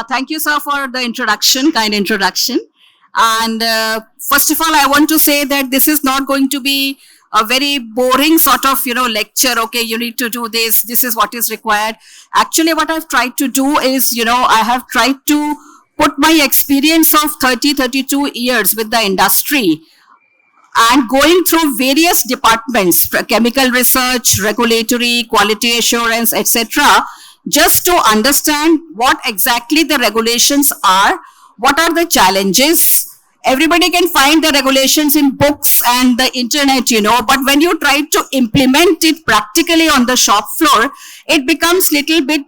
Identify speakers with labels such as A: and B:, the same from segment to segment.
A: Thank you, sir, for the introduction, kind introduction. And first of all, I want to say that this is not going to be a very boring sort of, lecture. Okay, you need to do this. This is what is required. Actually, what I've tried to do is, I have tried to put my experience of 32 years with the industry and going through various departments, chemical research, regulatory, quality assurance, etc., just to understand what exactly the regulations are, what are the challenges. Everybody can find the regulations in books and the internet, but when you try to implement it practically on the shop floor, it becomes little bit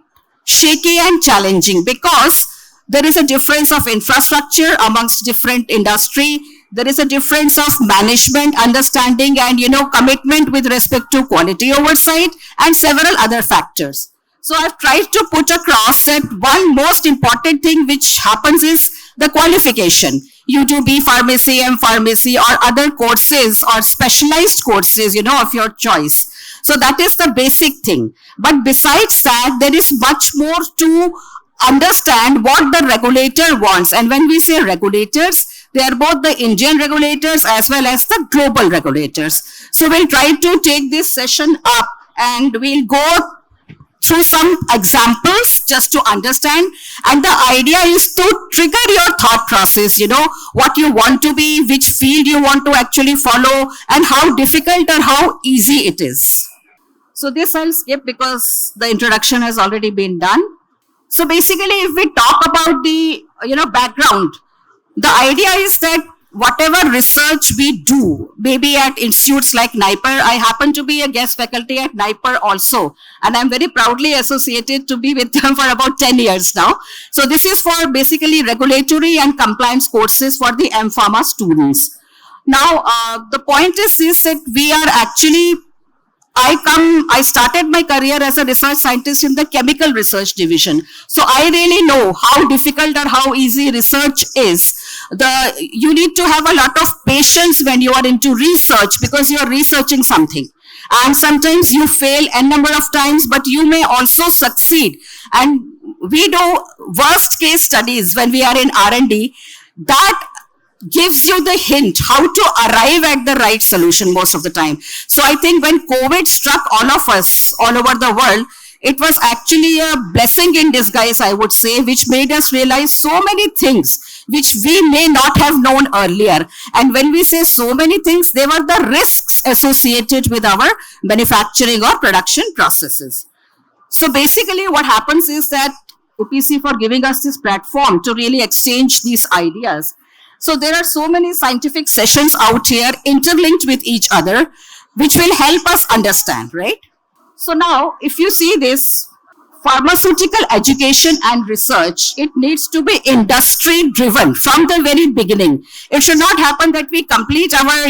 A: shaky and challenging because there is a difference of infrastructure amongst different industry. There is a difference of management, understanding, and commitment with respect to quality oversight and several other factors. So I've tried to put across that one most important thing which happens is the qualification. You do B pharmacy, M pharmacy, or other courses or specialized courses, of your choice. So that is the basic thing. But besides that, there is much more to understand what the regulator wants. And when we say regulators, they are both the Indian regulators as well as the global regulators. So we'll try to take this session up and we'll go through some examples just to understand. And the idea is to trigger your thought process, what you want to be, which field you want to actually follow, and how difficult or how easy it is. So this I'll skip because the introduction has already been done. So basically, if we talk about the, background, the idea is that whatever research we do, maybe at institutes like NIPER, I happen to be a guest faculty at NIPER also, and I'm very proudly associated to be with them for about 10 years now. So this is for basically regulatory and compliance courses for the M-Pharma students. Now, the point is this, that we are actually, I started my career as a research scientist in the chemical research division. So I really know how difficult or how easy research is. You need to have a lot of patience when you are into research because you are researching something. And sometimes you fail a number of times, but you may also succeed. And we do worst case studies when we are in R&D. That gives you the hint how to arrive at the right solution most of the time. So I think when COVID struck all of us all over the world, it was actually a blessing in disguise, I would say, which made us realize so many things which we may not have known earlier. And when we say so many things, they were the risks associated with our manufacturing or production processes. So basically what happens is that OPC for giving us this platform to really exchange these ideas. So there are so many scientific sessions out here interlinked with each other, which will help us understand, right? So now, if you see this, pharmaceutical education and research, it needs to be industry driven from the very beginning. It should not happen that we complete our,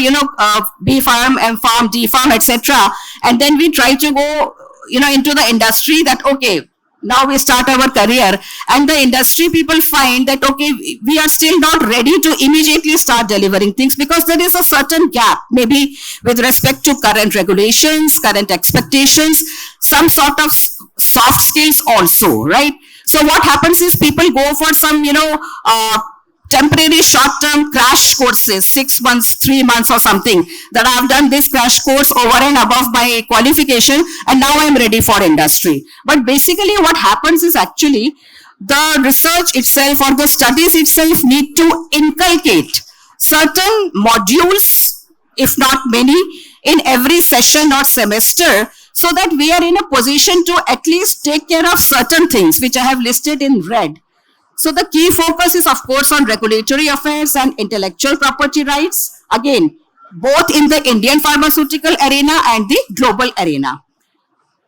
A: B Pharm, M Pharm, D Pharm, etc. And then we try to go, into the industry that, okay, now we start our career, and the industry people find that, okay, we are still not ready to immediately start delivering things because there is a certain gap, maybe with respect to current regulations, current expectations, some sort of soft skills also, right? So what happens is people go for some, temporary short-term crash courses, 6 months, 3 months or something, that I have done this crash course over and above my qualification and now I'm ready for industry. But basically what happens is actually the research itself or the studies itself need to inculcate certain modules, if not many, in every session or semester, so that we are in a position to at least take care of certain things which I have listed in red. So the key focus is, of course, on regulatory affairs and intellectual property rights, again, both in the Indian pharmaceutical arena and the global arena.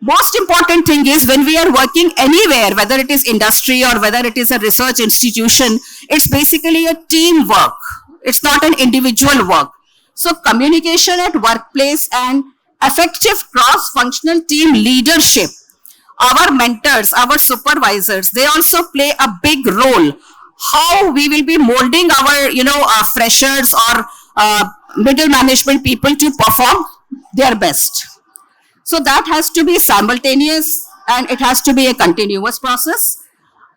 A: Most important thing is when we are working anywhere, whether it is industry or whether it is a research institution, it's basically a team work. It's not an individual work. So communication at workplace and effective cross-functional team leadership, our mentors, our supervisors, they also play a big role. How we will be molding our, freshers or middle management people to perform their best. So that has to be simultaneous and it has to be a continuous process.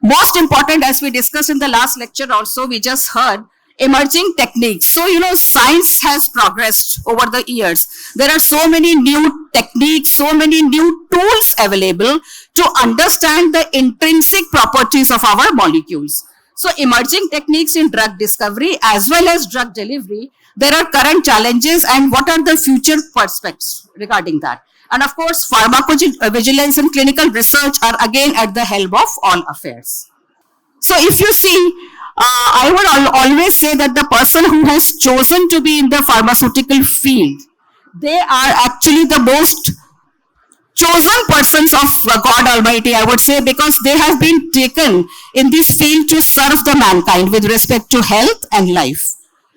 A: Most important, as we discussed in the last lecture also, we just heard emerging techniques. So, science has progressed over the years. There are so many new techniques, so many new tools available to understand the intrinsic properties of our molecules. So, emerging techniques in drug discovery as well as drug delivery, there are current challenges and what are the future prospects regarding that. And of course, pharmacovigilance and clinical research are again at the helm of all affairs. So if you see, I would always say that the person who has chosen to be in the pharmaceutical field, they are actually the most chosen persons of God Almighty, I would say, because they have been taken in this field to serve the mankind with respect to health and life.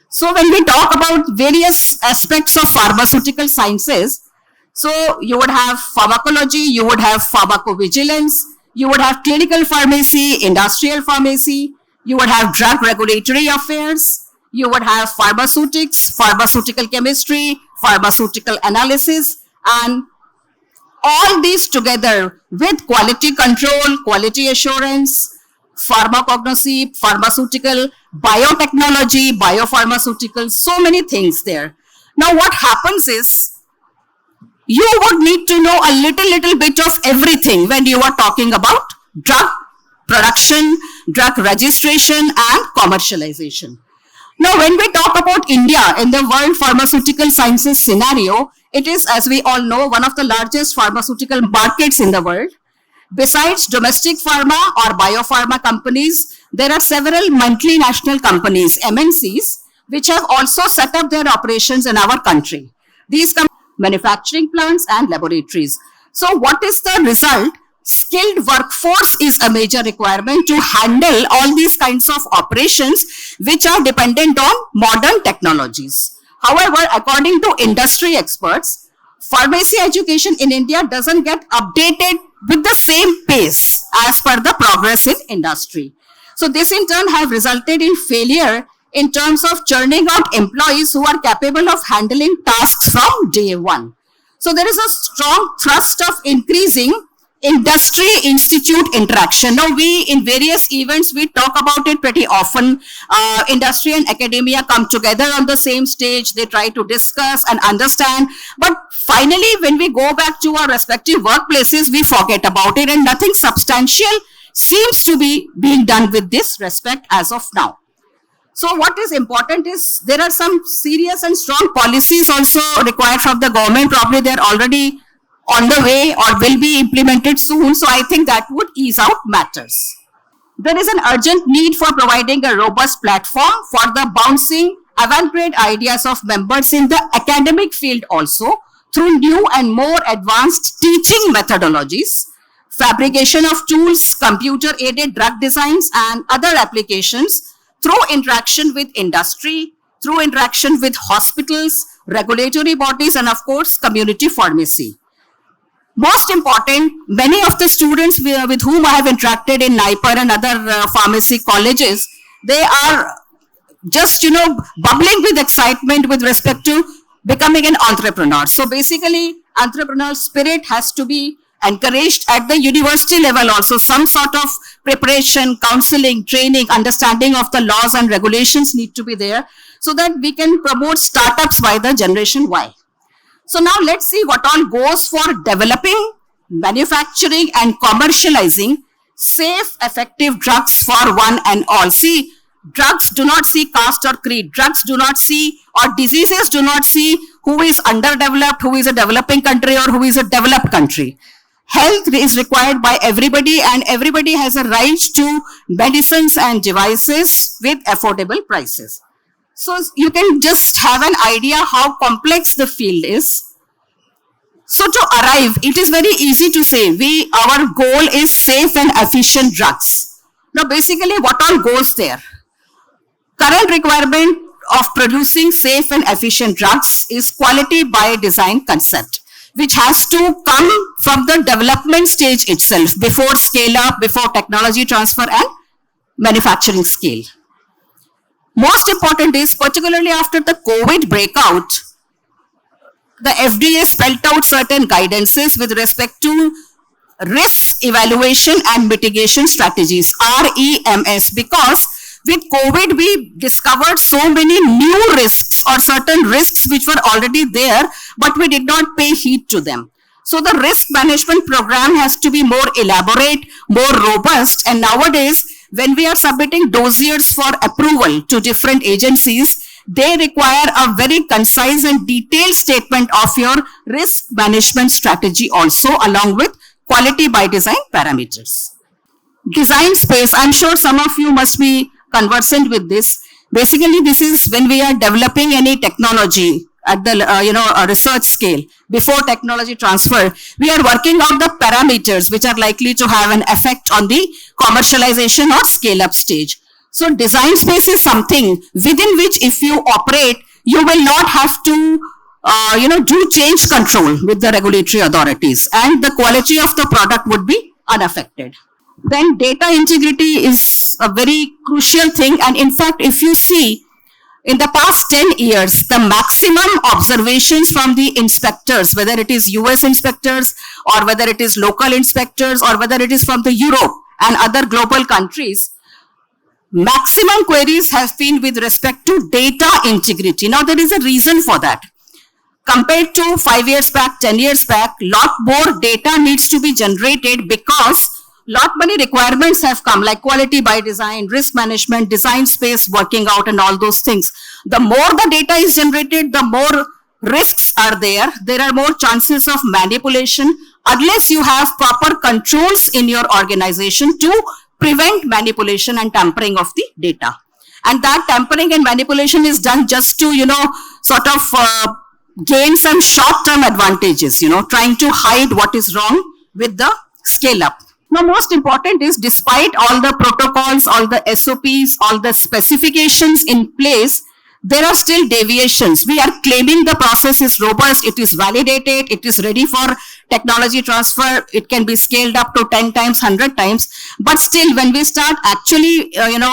A: So when we talk about various aspects of pharmaceutical sciences, so you would have pharmacology, you would have pharmacovigilance, you would have clinical pharmacy, industrial pharmacy, you would have drug regulatory affairs, you would have pharmaceutics, pharmaceutical chemistry, pharmaceutical analysis, and all these together with quality control, quality assurance, pharmacognosy, pharmaceutical, biotechnology, biopharmaceutical, so many things there. Now what happens is, you would need to know a little bit of everything when you are talking about drug production, drug registration and commercialization. Now, when we talk about India in the world pharmaceutical sciences scenario, it is, as we all know, one of the largest pharmaceutical markets in the world. Besides domestic pharma or biopharma companies, there are several multinational companies, MNCs, which have also set up their operations in our country. These manufacturing plants and laboratories. So what is the result? Skilled workforce is a major requirement to handle all these kinds of operations which are dependent on modern technologies. However, according to industry experts, pharmacy education in India doesn't get updated with the same pace as per the progress in industry. So this in turn have resulted in failure in terms of churning out employees who are capable of handling tasks from day one. So there is a strong thrust of increasing industry institute interaction. Now we in various events, we talk about it pretty often. Industry and academia come together on the same stage. They try to discuss and understand. But finally, when we go back to our respective workplaces, we forget about it and nothing substantial seems to be being done with this respect as of now. So what is important is there are some serious and strong policies also required from the government. Probably they're already on the way or will be implemented soon. So I think that would ease out matters. There is an urgent need for providing a robust platform for the bouncing avant-garde ideas of members in the academic field also through new and more advanced teaching methodologies, fabrication of tools, computer-aided drug designs and other applications through interaction with industry, through interaction with hospitals, regulatory bodies, and of course, community pharmacy. Most important, many of the students with whom I have interacted in NIPER and other pharmacy colleges, they are just, bubbling with excitement with respect to becoming an entrepreneur. So basically, entrepreneurial spirit has to be encouraged at the university level also. Some sort of preparation, counseling, training, understanding of the laws and regulations need to be there so that we can promote startups by the generation Y. So now let's see what all goes for developing, manufacturing and commercializing safe, effective drugs for one and all. See, drugs do not see caste or creed. Drugs do not see, or diseases do not see who is underdeveloped, who is a developing country or who is a developed country. Health is required by everybody and everybody has a right to medicines and devices with affordable prices. So you can just have an idea how complex the field is. So to arrive, it is very easy to say our goal is safe and efficient drugs. Now basically what all goes there? Current requirement of producing safe and efficient drugs is quality by design concept, which has to come from the development stage itself, before scale up, before technology transfer and manufacturing scale. Most important is, particularly after the COVID breakout, the FDA spelled out certain guidances with respect to risk evaluation and mitigation strategies, REMS, because with COVID, we discovered so many new risks or certain risks which were already there, but we did not pay heed to them. So the risk management program has to be more elaborate, more robust. And nowadays, when we are submitting dossiers for approval to different agencies, they require a very concise and detailed statement of your risk management strategy also, along with quality by design parameters. Design space, I'm sure some of you must be conversant with this. Basically, this is when we are developing any technology at the research scale. Before technology transfer, we are working on the parameters which are likely to have an effect on the commercialization or scale up stage. So design space is something within which if you operate, you will not have to do change control with the regulatory authorities, and the quality of the product would be unaffected. Then data integrity is a very crucial thing. And in fact, if you see, in the past 10 years, the maximum observations from the inspectors, whether it is US inspectors or whether it is local inspectors or whether it is from the Europe and other global countries, maximum queries have been with respect to data integrity. Now, there is a reason for that. Compared to 5 years back, 10 years back, lot more data needs to be generated because lot many requirements have come, like quality by design, risk management, design space working out, and all those things. The more the data is generated, the more risks are there. There are more chances of manipulation unless you have proper controls in your organization to prevent manipulation and tampering of the data. And that tampering and manipulation is done just to, gain some short-term advantages, trying to hide what is wrong with the scale up. Now, most important is, despite all the protocols, all the SOPs, all the specifications in place, there are still deviations. We are claiming the process is robust, it is validated, it is ready for technology transfer, it can be scaled up to 10 times, 100 times. But still, when we start actually,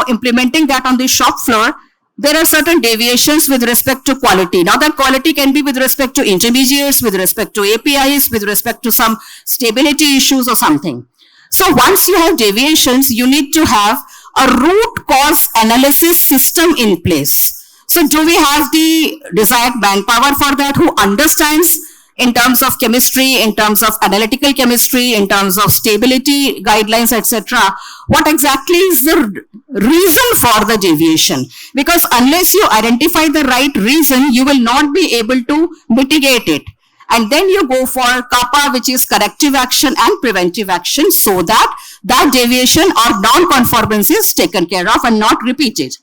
A: implementing that on the shop floor, there are certain deviations with respect to quality. Now, that quality can be with respect to intermediates, with respect to APIs, with respect to some stability issues or something. So once you have deviations, you need to have a root cause analysis system in place. So do we have the desired manpower for that, who understands in terms of chemistry, in terms of analytical chemistry, in terms of stability guidelines, etc. What exactly is the reason for the deviation? Because unless you identify the right reason, you will not be able to mitigate it. And then you go for CAPA, which is corrective action and preventive action, so that that deviation or non-conformance is taken care of and not repeated.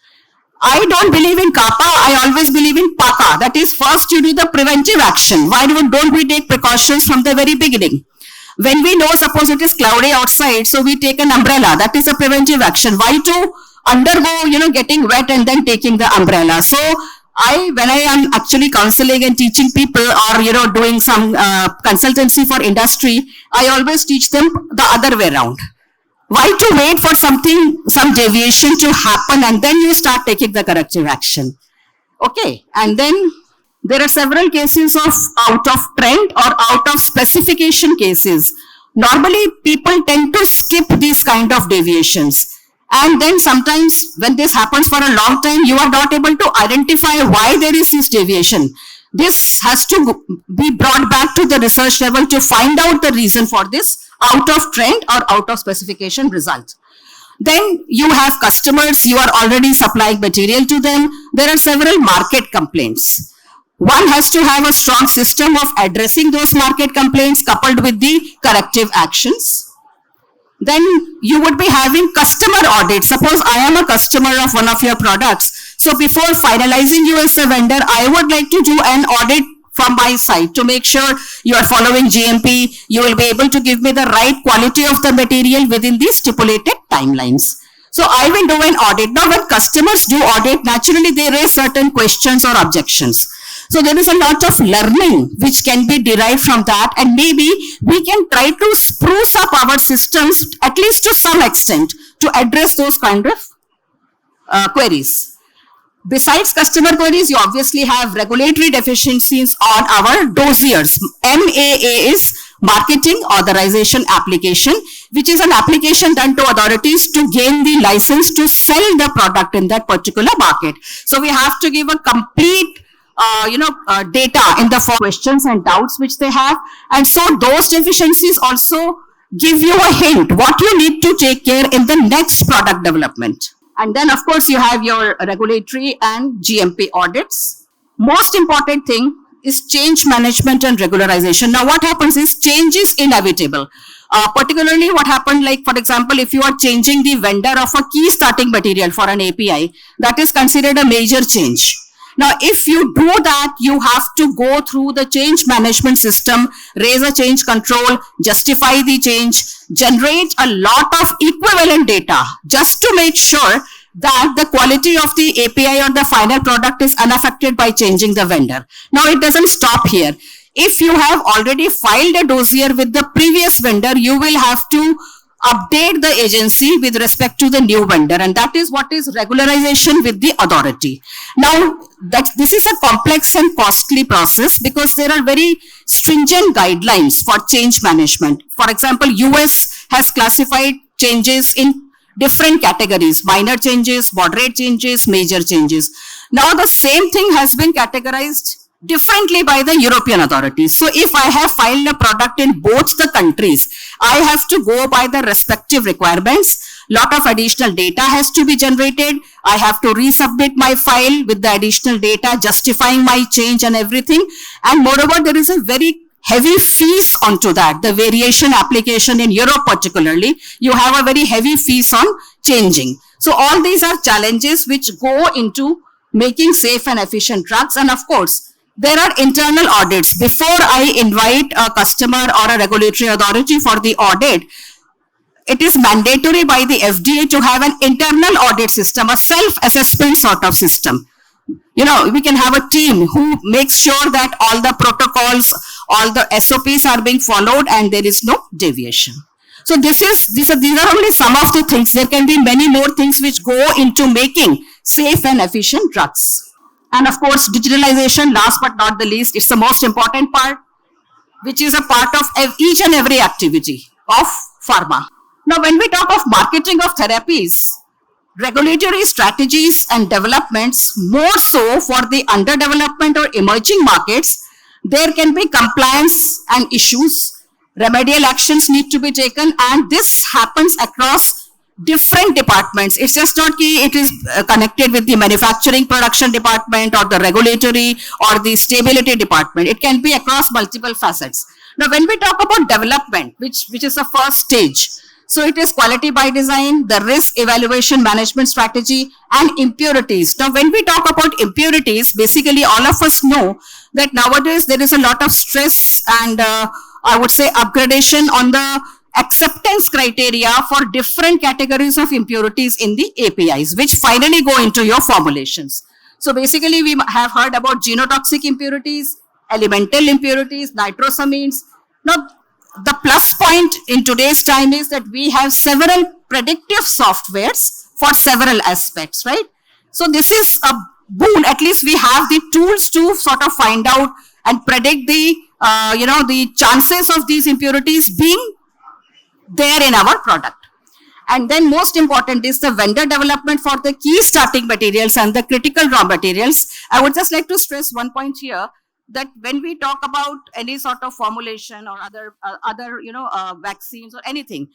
A: I don't believe in CAPA, I always believe in PACA. That is, first you do the preventive action. Why don't we take precautions from the very beginning? When we know, suppose it is cloudy outside, so we take an umbrella. That is a preventive action. Why to undergo, getting wet and then taking the umbrella? So when I am actually counseling and teaching people or, doing some consultancy for industry, I always teach them the other way around. Why to wait for some deviation to happen and then you start taking the corrective action? Okay. And then there are several cases of out of trend or out of specification cases. Normally, people tend to skip these kind of deviations. And then sometimes when this happens for a long time, you are not able to identify why there is this deviation. This has to be brought back to the research level to find out the reason for this out of trend or out of specification result. Then you have customers, you are already supplying material to them. There are several market complaints. One has to have a strong system of addressing those market complaints coupled with the corrective actions. Then you would be having customer audits. Suppose I am a customer of one of your products. So before finalizing you as a vendor, I would like to do an audit from my side to make sure you are following GMP. You will be able to give me the right quality of the material within the stipulated timelines. So I will do an audit. Now, when customers do audit, naturally they raise certain questions or objections. So there is a lot of learning which can be derived from that, and maybe we can try to spruce up our systems at least to some extent to address those kind of queries. Besides customer queries, you obviously have regulatory deficiencies on our dossiers. MAA is marketing authorization application, which is an application done to authorities to gain the license to sell the product in that particular market. So we have to give a complete data in the form of questions and doubts which they have. And so those deficiencies also give you a hint what you need to take care in the next product development. And then of course you have your regulatory and GMP audits. Most important thing is change management and regularization. Now what happens is change is inevitable. Particularly what happened, like for example, if you are changing the vendor of a key starting material for an API, that is considered a major change. Now, if you do that, you have to go through the change management system, raise a change control, justify the change, generate a lot of equivalent data just to make sure that the quality of the API or the final product is unaffected by changing the vendor. Now, it doesn't stop here. If you have already filed a dossier with the previous vendor, you will have to update the agency with respect to the new vendor, and that is what is regularization with the authority. Now, this is a complex and costly process because there are very stringent guidelines for change management. For example, US has classified changes in different categories: minor changes, moderate changes, major changes. Now, the same thing has been categorized differently by the European authorities. So if I have filed a product in both the countries, I have to go by the respective requirements. Lot of additional data has to be generated. I have to resubmit my file with the additional data, justifying my change and everything. And moreover, there is a very heavy fees onto that. The variation application in Europe particularly, you have a very heavy fees on changing. So all these are challenges which go into making safe and efficient drugs. And of course, there are internal audits. Before I invite a customer or a regulatory authority for the audit, it is mandatory by the FDA to have an internal audit system, a self-assessment sort of system. You know, we can have a team who makes sure that all the protocols, all the SOPs are being followed and there is no deviation. So these are only some of the things. There can be many more things which go into making safe and efficient drugs. And of course, digitalization, last but not the least, it's the most important part, which is a part of each and every activity of pharma. Now, when we talk of marketing of therapies, regulatory strategies and developments, more so for the underdevelopment or emerging markets, there can be compliance and issues. Remedial actions need to be taken, and this happens across different departments. It's just not key, it is connected with the manufacturing production department or the regulatory or the stability department. It can be across multiple facets. Now, when we talk about development, which is the first stage, so it is quality by design, the risk evaluation management strategy, and impurities. Now, when we talk about impurities, basically all of us know that nowadays there is a lot of stress and I would say upgradation on the acceptance criteria for different categories of impurities in the APIs, which finally go into your formulations. So basically, we have heard about genotoxic impurities, elemental impurities, nitrosamines. Now, the plus point in today's time is that we have several predictive softwares for several aspects, right? So this is a boon. At least we have the tools to sort of find out and predict the, the chances of these impurities being there in our product. And then most important is the vendor development for the key starting materials and the critical raw materials. I would just like to stress one point here, that when we talk about any sort of formulation or other vaccines or anything,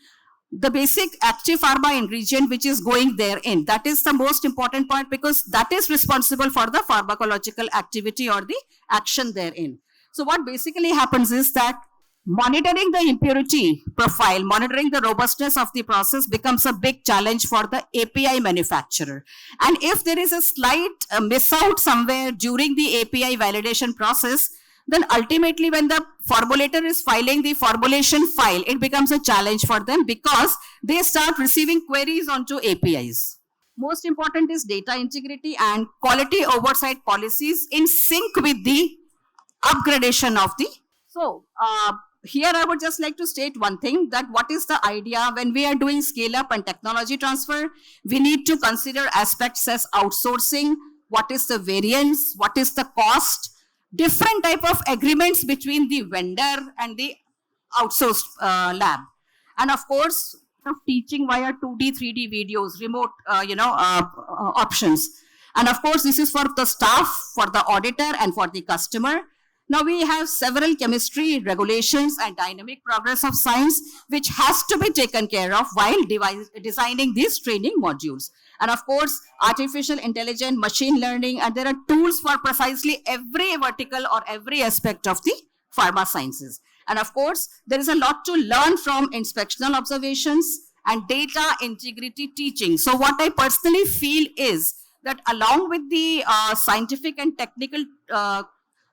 A: the basic active pharma ingredient which is going therein, that is the most important part, because that is responsible for the pharmacological activity or the action therein. So what basically happens is that monitoring the impurity profile, monitoring the robustness of the process becomes a big challenge for the API manufacturer. And if there is a slight miss out somewhere during the API validation process, then ultimately when the formulator is filing the formulation file, it becomes a challenge for them because they start receiving queries onto APIs. Most important is data integrity and quality oversight policies in sync with the upgradation of the. So, here I would just like to state one thing, that what is the idea when we are doing scale up and technology transfer, we need to consider aspects as outsourcing, what is the variance, what is the cost, different type of agreements between the vendor and the outsourced lab. And of course, teaching via 2D, 3D videos, remote, options. And of course, this is for the staff, for the auditor, and for the customer. Now we have several chemistry regulations and dynamic progress of science, which has to be taken care of while designing these training modules. And of course, artificial intelligence, machine learning, and there are tools for precisely every vertical or every aspect of the pharma sciences. And of course, there is a lot to learn from inspectional observations and data integrity teaching. So what I personally feel is that along with the scientific and technical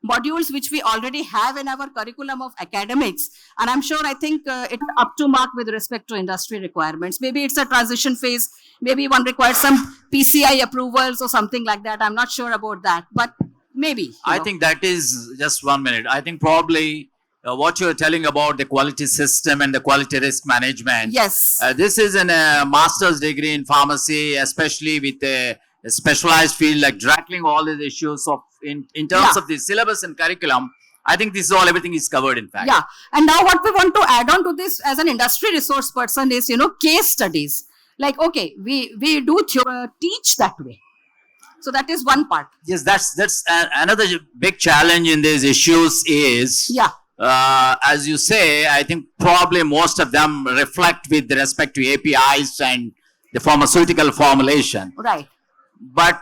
A: modules which we already have in our curriculum of academics, and I'm sure, I think it's up to mark with respect to industry requirements. Maybe it's a transition phase, maybe one requires some PCI approvals or something like that. I'm not sure about that, but maybe.
B: I think that is just 1 minute. I think probably what you're telling about the quality system and the quality risk management.
A: Yes.
B: This is a master's degree in pharmacy, especially with a specialized field like tackling all these issues of in terms of the syllabus and curriculum. I think this is all, everything is covered in fact.
A: Yeah. And now what we want to add on to this as an industry resource person is, case studies. Like, okay, we do teach that way. So that is one part.
B: Yes, that's another big challenge in these issues is, as you say, I think probably most of them reflect with respect to APIs and the pharmaceutical formulation.
A: Right.
B: But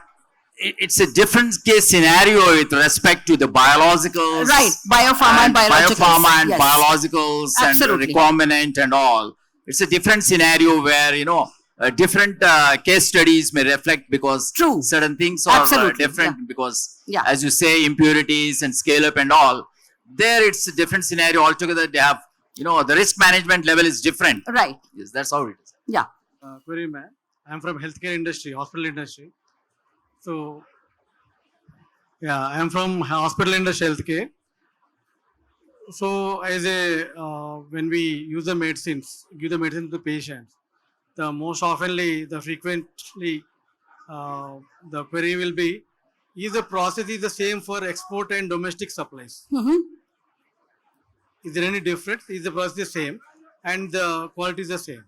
B: it's a different case scenario with respect to the biologicals.
A: Right, biopharma and biologicals.
B: Biopharma and biologicals.
A: Absolutely.
B: And recombinant and all. It's a different scenario where, different case studies may reflect because certain things are different because, as you say, impurities and scale up and all. There it's a different scenario altogether. They have, the risk management level is different.
A: Right.
B: Yes, that's how it is.
A: Yeah.
C: Query man, I'm from healthcare industry, hospital industry. So, I'm from hospital industry, healthcare. So, when we use the medicines, give the medicine to the patients, the frequently, the query will be, is the process is the same for export and domestic supplies?
A: Mm-hmm.
C: Is there any difference? Is the process the same and the quality is the same?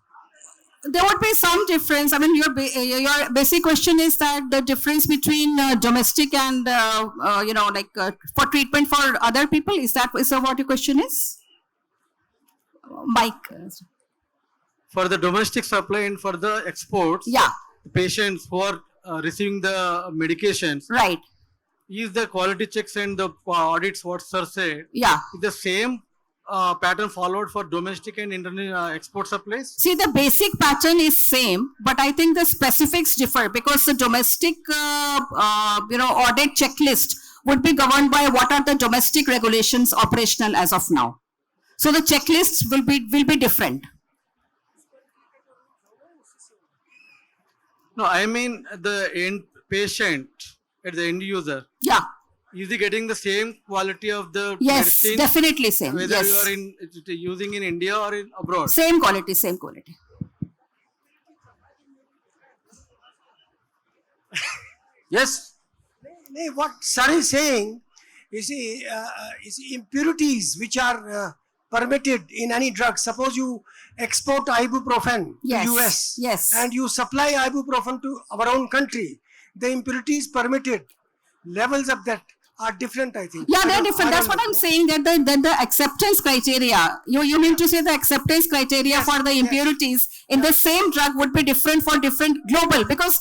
A: There would be some difference. I mean, your basic question is that the difference between domestic and, for treatment for other people, is that what your question is? Mike.
C: For the domestic supply and for the exports, the patients who are receiving the medications,
A: right?
C: Is the quality checks and the audits what sir said?
A: Yeah.
C: Is the same pattern followed for domestic and international export supplies?
A: See, the basic pattern is same, but I think the specifics differ because the domestic, audit checklist would be governed by what are the domestic regulations operational as of now. So the checklists will be different.
C: No, I mean the end patient at the end user.
A: Yeah.
C: Is he getting the same quality of the
A: yes,
C: medicine?
A: Definitely same.
C: Whether
A: yes.
C: you are using in India or in abroad?
A: Same quality, same quality.
B: Yes.
D: What sir is saying, you see, impurities which are permitted in any drug. Suppose you export ibuprofen to US and you supply ibuprofen to our own country. The impurities permitted, levels of that are different, I think.
A: Yeah, they're different. That's what I'm saying, that the acceptance criteria, you mean to say the acceptance criteria for the impurities in the same drug would be different for different global, because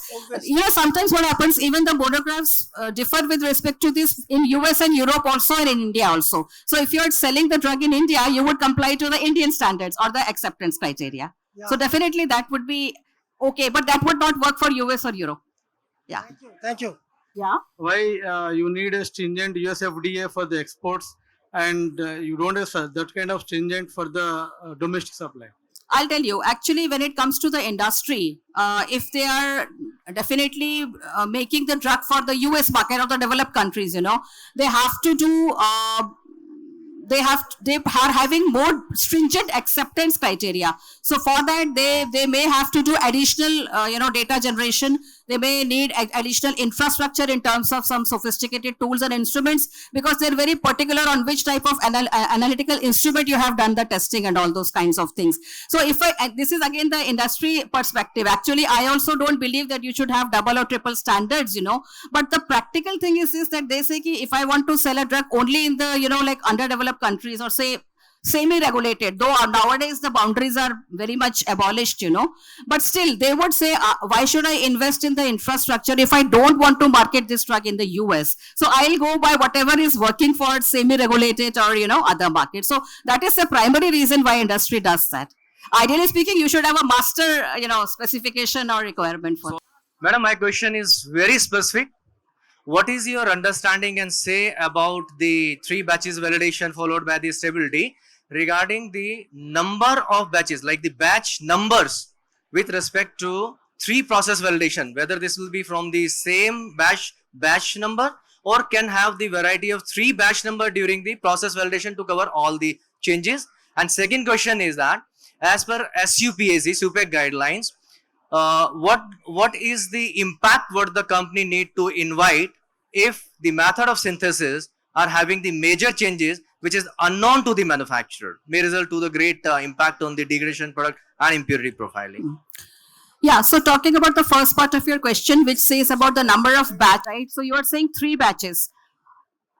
A: sometimes what happens, even the monographs differ with respect to this in US and Europe also and in India also. So if you're selling the drug in India, you would comply to the Indian standards or the acceptance criteria. Yeah. So definitely that would be okay, but that would not work for US or Europe. Yeah.
D: Thank you.
A: Yeah.
C: Why you need a stringent US FDA for the exports and you don't have that kind of stringent for the domestic supply?
A: I'll tell you, actually, when it comes to the industry, if they are definitely making the drug for the US market or the developed countries, they have to do they are having more stringent acceptance criteria. So for that, they may have to do additional, data generation. They may need additional infrastructure in terms of some sophisticated tools and instruments, because they're very particular on which type of analytical instrument you have done the testing and all those kinds of things. So this is again the industry perspective. Actually, I also don't believe that you should have double or triple standards, but the practical thing is that they say if I want to sell a drug only in the, like underdeveloped countries, or say semi-regulated, though nowadays the boundaries are very much abolished, but still they would say, why should I invest in the infrastructure if I don't want to market this drug in the US? So I'll go by whatever is working for semi-regulated or, other markets. So that is the primary reason why industry does that. Ideally speaking, you should have a master, specification or requirement for.
E: Madam, my question is very specific. What is your understanding and say about the 3 batches validation followed by the stability regarding the number of batches, like the batch numbers with respect to 3 process validation, whether this will be from the same batch number or can have the variety of 3 batch number during the process validation to cover all the changes? And second question is that as per SUPAC, SUPAC guidelines, what is the impact what the company need to invite if the method of synthesis are having the major changes which is unknown to the manufacturer, may result to the great impact on the degradation product and impurity profiling?
A: Yeah, so talking about the first part of your question, which says about the number of batch, right? So you are saying 3 batches.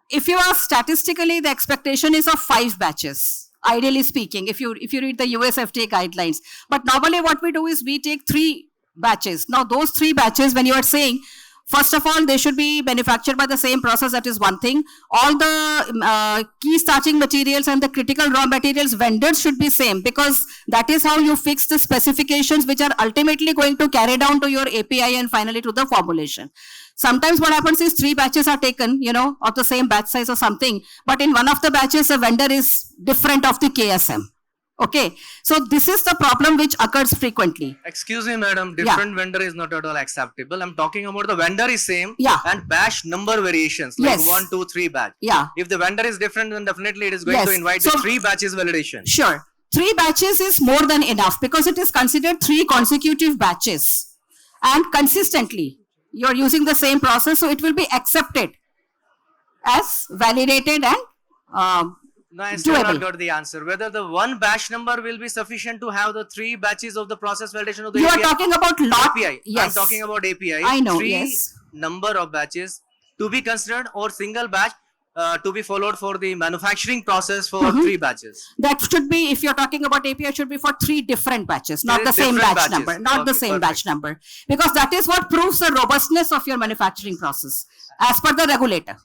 A: If you are statistically, the expectation is of 5 batches. Ideally speaking, if you read the US FDA guidelines. But normally what we do is we take 3 batches. Now those 3 batches, when you are saying, first of all, they should be manufactured by the same process. That is one thing. All the key starting materials and the critical raw materials vendors should be same, because that is how you fix the specifications which are ultimately going to carry down to your API and finally to the formulation. Sometimes what happens is 3 batches are taken, of the same batch size or something, but in one of the batches, the vendor is different of the KSM. Okay, so this is the problem which occurs frequently.
E: Excuse me, madam, different vendor is not at all acceptable. I'm talking about the vendor is same and batch number variations, like 1, 2, 3 batch.
A: Yeah.
E: If the vendor is different, then definitely it is going to invite the 3 batches validation.
A: Sure. 3 batches is more than enough because it is considered 3 consecutive batches and consistently. You're using the same process, so it will be accepted as validated and
E: no, I still not got the answer. Whether the 1 batch number will be sufficient to have the 3 batches of the process validation of the API.
A: You are talking about lot.
E: API.
A: Yes.
E: I'm talking about API.
A: I know,
E: 3 number of batches to be considered or single batch to be followed for the manufacturing process for 3 batches.
A: That should be, if you're talking about API, should be for 3 different batches, not the same batch number. Not the same batch number. Because that is what proves the robustness of your manufacturing process as per the regulator.